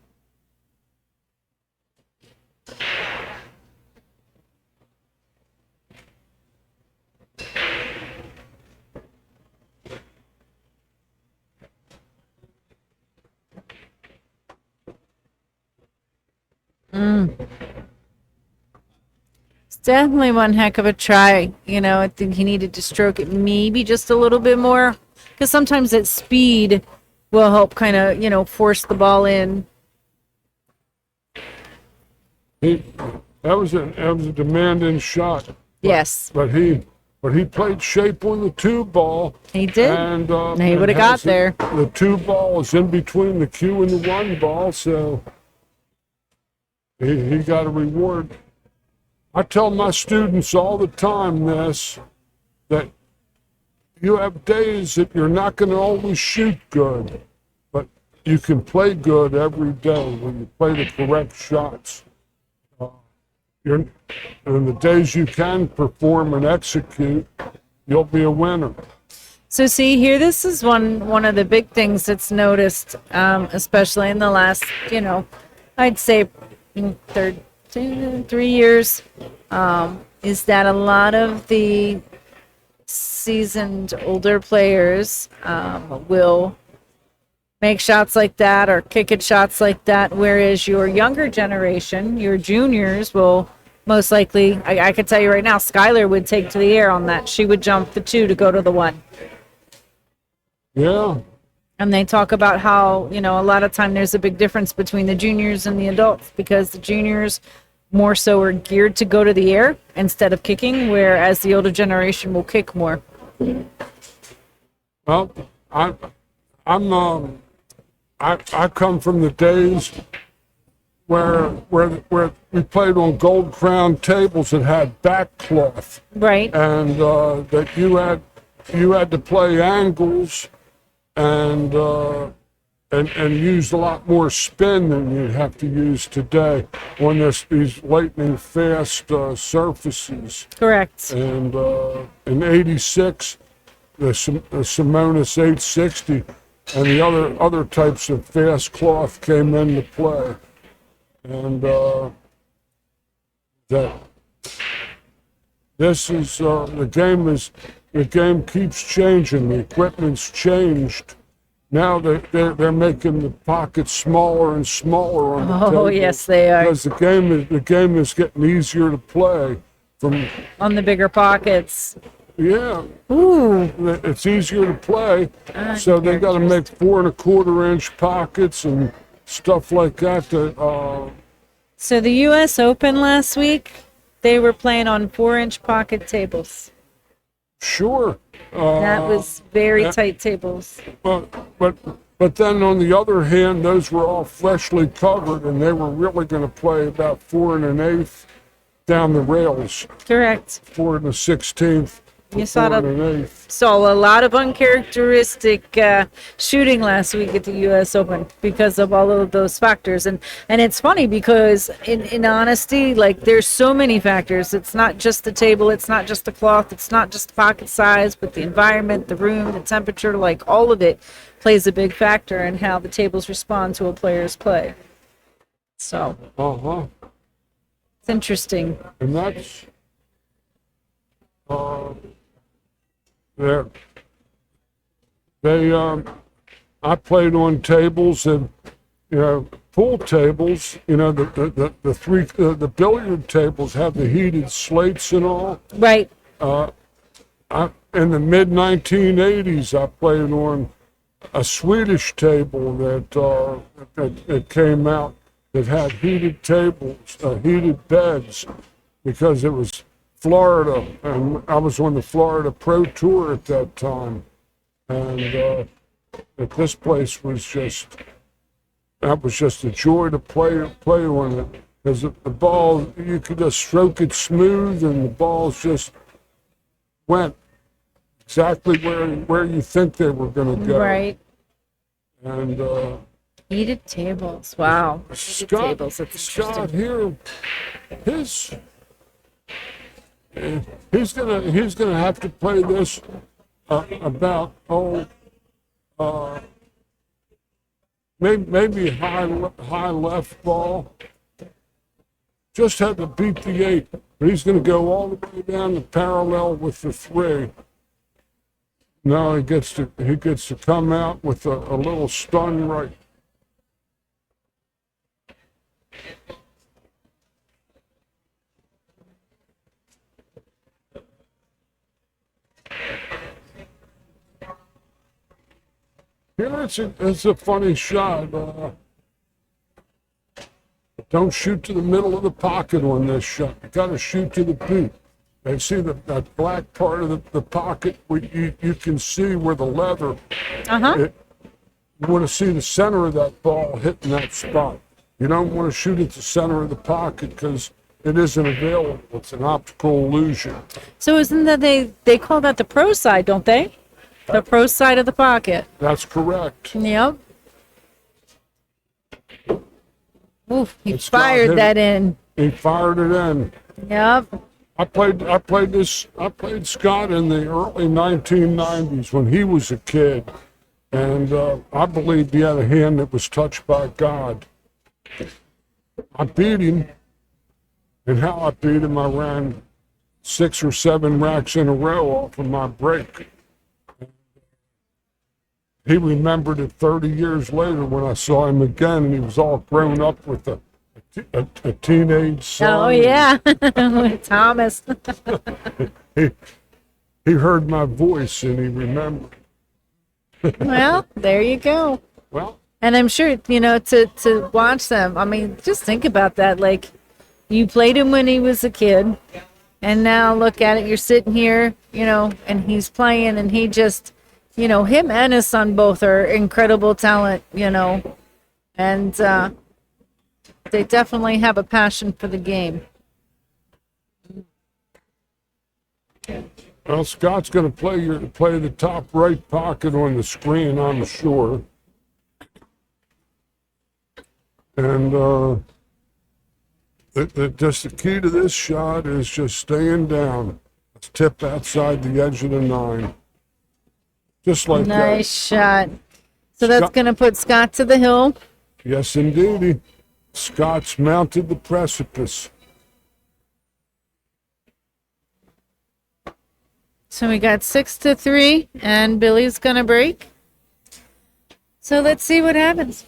It's definitely one heck of a try. You know, I think he needed to stroke it maybe just a little bit more, because sometimes that speed will help kind of, force the ball in. That was a demanding shot. Yes, But he played shape on the 2 ball. he did. And He would have got there. The 2 ball is in between the cue and the 1 ball, so he got a reward. I tell my students all the time this, that you have days that you're not going to always shoot good, but you can play good every day when you play the correct shots. And the days you can perform and execute, you'll be a winner. So see here, this is one of the big things that's noticed, especially in the last, I'd say 3 years, is that a lot of the seasoned older players will make shots like that or kick at shots like that, whereas your younger generation, your juniors, will most likely, I could tell you right now, Skylar would take to the air on that. She would jump the 2 to go to the 1. Yeah. And they talk about how, a lot of time there's a big difference between the juniors and the adults, because the juniors more so are geared to go to the air instead of kicking, whereas the older generation will kick more. Well, I come from the days where we played on gold crown tables that had back cloth, Right. and that you had to play angles and use a lot more spin than you have to use today on these lightning fast surfaces. Correct. And in '86, the Simonis 860 and the other types of fast cloth came into play, and that this is the game keeps changing. The equipment's changed. Now they're making the pockets smaller and smaller on the table. Oh, yes, they are. Because the game is getting easier to play from. On the bigger pockets. Yeah. Ooh. It's easier to play, so they got to make 4¼ inch pockets and stuff like that. So the U.S. Open last week, they were playing on 4-inch pocket tables. Sure. That was very tight tables. But then on the other hand, those were all freshly covered, and they were really going to play about 4 1/8 down the rails. Correct. 4 1/16. You saw 4 1/8. a lot of uncharacteristic shooting last week at the U.S. Open because of all of those factors. And it's funny because in honesty, like, there's so many factors. It's not just the table, it's not just the cloth, it's not just the pocket size, but the environment, the room, the temperature, like all of it plays a big factor in how the tables respond to a player's play. So Uh-huh. it's interesting. And that's, uh, there. I played on tables and, pool tables, the billiard tables have the heated slates and all. Right. In the mid 1980s, I played on a Swedish table that came out that had heated tables, heated beds, because it was Florida, and I was on the Florida Pro Tour at that time, and this place was just a joy to play on it, because the ball, you could just stroke it smooth, and the balls just went exactly where you think they were going to go. Right. And Heated tables. Wow. Heated Scott, tables. That's Scott interesting. here, he's gonna have to play this about maybe high left ball. Just had to beat the 8, but he's gonna go all the way down the parallel with the 3. Now he gets to come out with a little stun right. Here it's a funny shot. Don't shoot to the middle of the pocket on this shot. You got to shoot to the boot. And see that black part of the pocket where you can see where the leather. Uh-huh. You want to see the center of that ball hitting that spot. You don't want to shoot at the center of the pocket because it isn't available. It's an optical illusion. So isn't that they call that the pro side, don't they? The pro side of the pocket. That's correct. Yep. Oof, he It's got fired him. that in. He fired it in. Yep. I played Scott in the early 1990s when he was a kid, and I believe he had a hand that was touched by God. I beat him, and how I beat him, I ran 6 or 7 racks in a row off of my break. He remembered it 30 years later when I saw him again, and he was all grown up with a teenage son. Oh yeah. Thomas. He heard my voice and he remembered. Well, there you go. Well, And I'm sure, to watch them, I mean, just think about that. Like, you played him when he was a kid, and now look at it, you're sitting here, and he's playing, and he just, him and his son both are incredible talent, and they definitely have a passion for the game. well, Scott's going to play the top right pocket on the screen, I'm sure. And just the key to this shot is just staying down. Let's tip outside the edge of the 9. Just like Nice shot. So that's Scott- going to put Scott to the hill. that. Yes, indeedy. Scott's mounted the precipice. So we got 6-3, and Billy's going to break. So let's see what happens.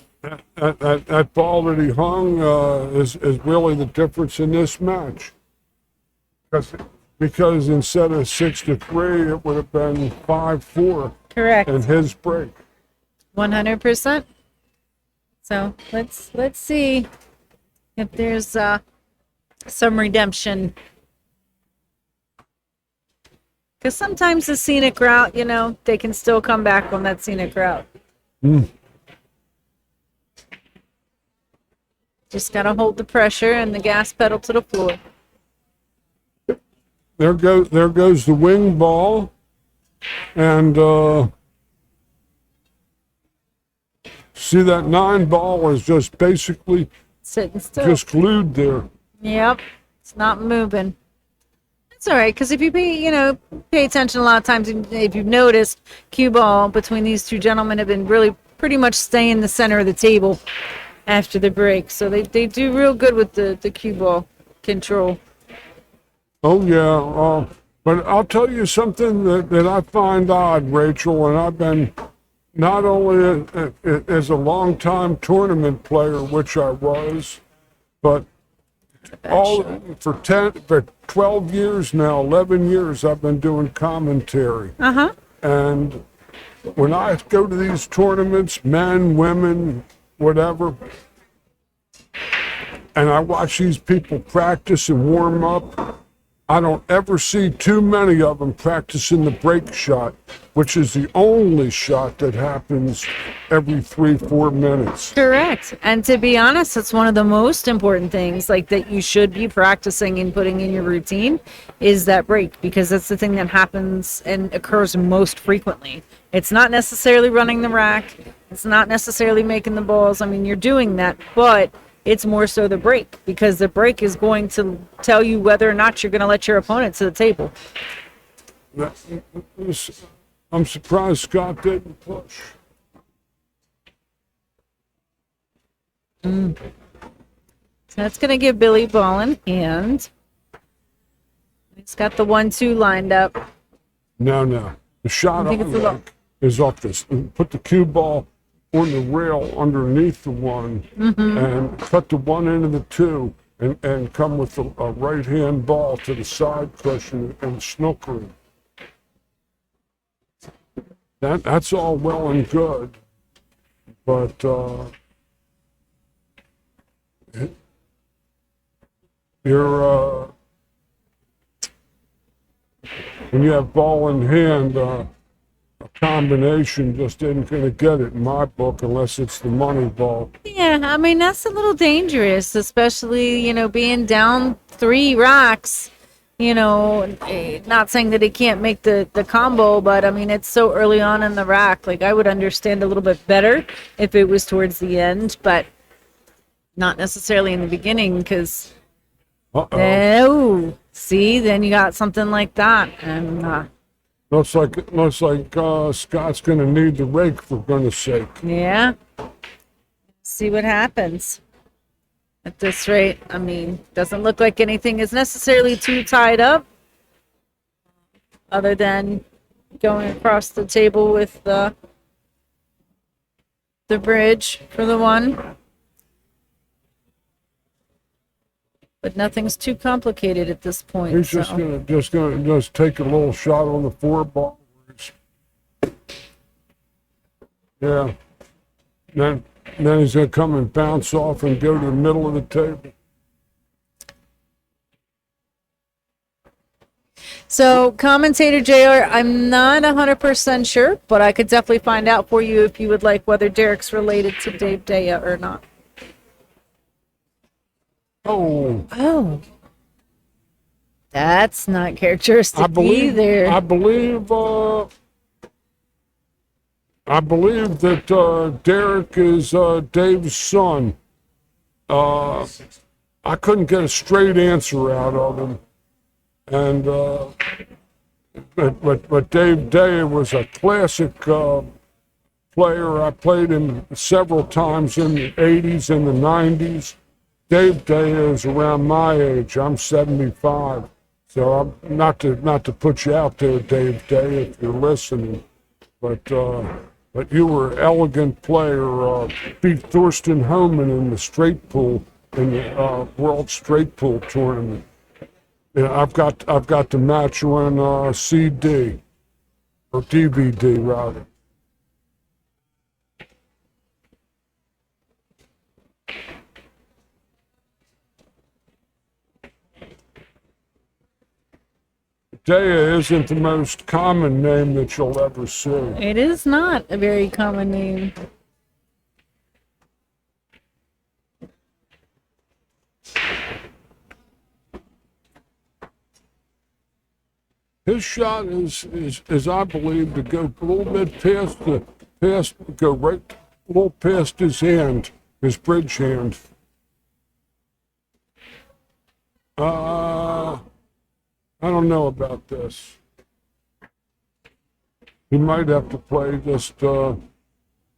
That ball that he hung is really the difference in this match. Because instead of 6-3, it would have been 5-4 Correct. in his break. 100%. So let's see if there's some redemption. Because sometimes the scenic route, they can still come back on that scenic route. Just got to hold the pressure and the gas pedal to the floor. There goes the wing ball, and see that 9 ball is just basically Sitting still. just glued there. Yep. It's not moving. It's all right, because if you pay attention a lot of times, if you've noticed, cue ball between these two gentlemen have been really pretty much staying in the center of the table. after the break. So they do real good with the cue ball control. Oh yeah, but I'll tell you something that I find odd, Rachel, and I've been not only as a long-time tournament player, which I was, but for 12 years now, 11 years, I've been doing commentary. Uh-huh. And when I go to these tournaments, men, women, whatever, and I watch these people practice and warm up, I don't ever see too many of them practicing the break shot, which is the only shot that happens every 3-4 minutes. Correct. And to be honest, it's one of the most important things like that you should be practicing and putting in your routine is that break, because that's the thing that happens and occurs most frequently. It's not necessarily running the rack. It's not necessarily making the balls. I mean, you're doing that, but it's more so the break, because the break is going to tell you whether or not you're going to let your opponent to the table. I'm surprised Scott didn't push. So that's going to give Billy ball in hand. He's got the 1-2 lined up. No. The shot I like is off this. Put the cue ball on the rail underneath the one and cut the one into the two and come with a right hand ball to the side cushion and snooker it. That's all well and good, but you're when you have ball in hand, a combination just isn't going to get it in my book unless it's the money ball. Yeah, I mean, that's a little dangerous, especially, being down 3 racks. Not saying that he can't make the combo, but I mean, it's so early on in the rack. Like, I would understand a little bit better if it was towards the end, but not necessarily in the beginning, because see, then you got something like that, and looks like Scott's going to need the rake, for goodness sake. yeah. See what happens. At this rate, I mean, doesn't look like anything is necessarily too tied up, other than going across the table with the bridge for the 1. But nothing's too complicated at this point. He's just gonna take a little shot on the 4 ball. Yeah. Then he's gonna come and bounce off and go to the middle of the table. So, commentator JR, I'm not 100% sure, but I could definitely find out for you if you would like, whether Derek's related to Dave Daya or not. Oh. That's not characteristic either. I believe that Derek is Dave's son. I couldn't get a straight answer out of him, and but Dave Day was a classic player. I played him several times in the '80s and the '90s. Dave Day is around my age. I'm 75, so I'm not to put you out there, Dave Day, if you're listening, but you were an elegant player. Beat Thorsten Homan in the straight pool in the World Straight Pool Tournament. Yeah, I've got the match on CD or DVD rather. Daya isn't the most common name that you'll ever see. It is not a very common name. His shot is I believe to go a little bit go right a little past his hand, his bridge hand. I don't know about this. He might have to play just a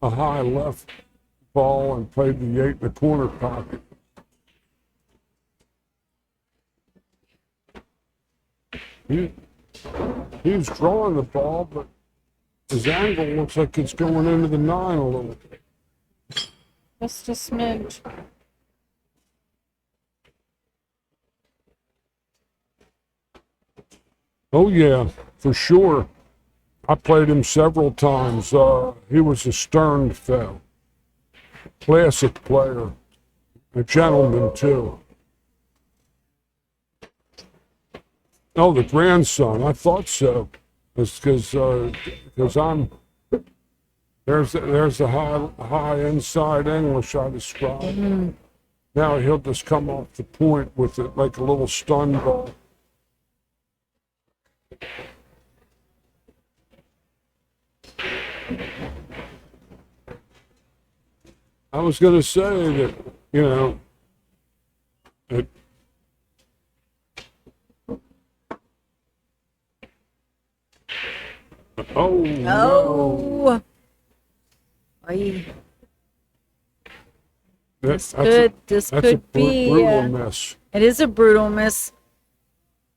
high left ball and played the 8 in the corner pocket. He's drawing the ball, but his angle looks like it's going into the 9 a little bit. Just a smidge. Oh yeah, for sure. I played him several times. He was a stern fellow. Classic player. A gentleman, too. Oh, the grandson. I thought so. Because I'm... There's the high inside English I described. Mm-hmm. Now he'll just come off the point with it like a little stun ball. I was going to say that, you know, it, oh, no. Oh. Ay. This That's a could be. brutal miss. It is a brutal miss.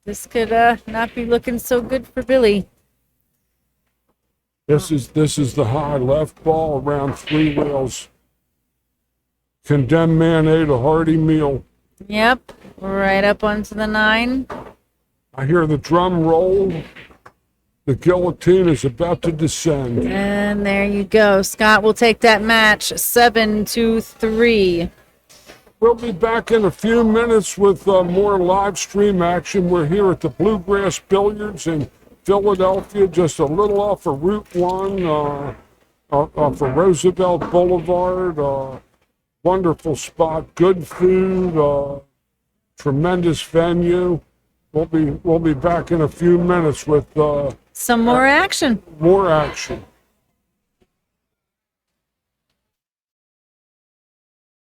This could not be looking so good for Billy. This is the high left ball around 3 rails. Condemned man ate a hearty meal. Yep, right up onto the 9. I hear the drum roll. The guillotine is about to descend. And there you go. Scott will take that match 7-3. We'll be back in a few minutes with more live stream action. We're here at the Bluegrass Billiards in Philadelphia, just a little off of Route 1, off of Roosevelt Boulevard. Wonderful spot, good food, tremendous venue. We'll be back in a few minutes with Some more action. more action.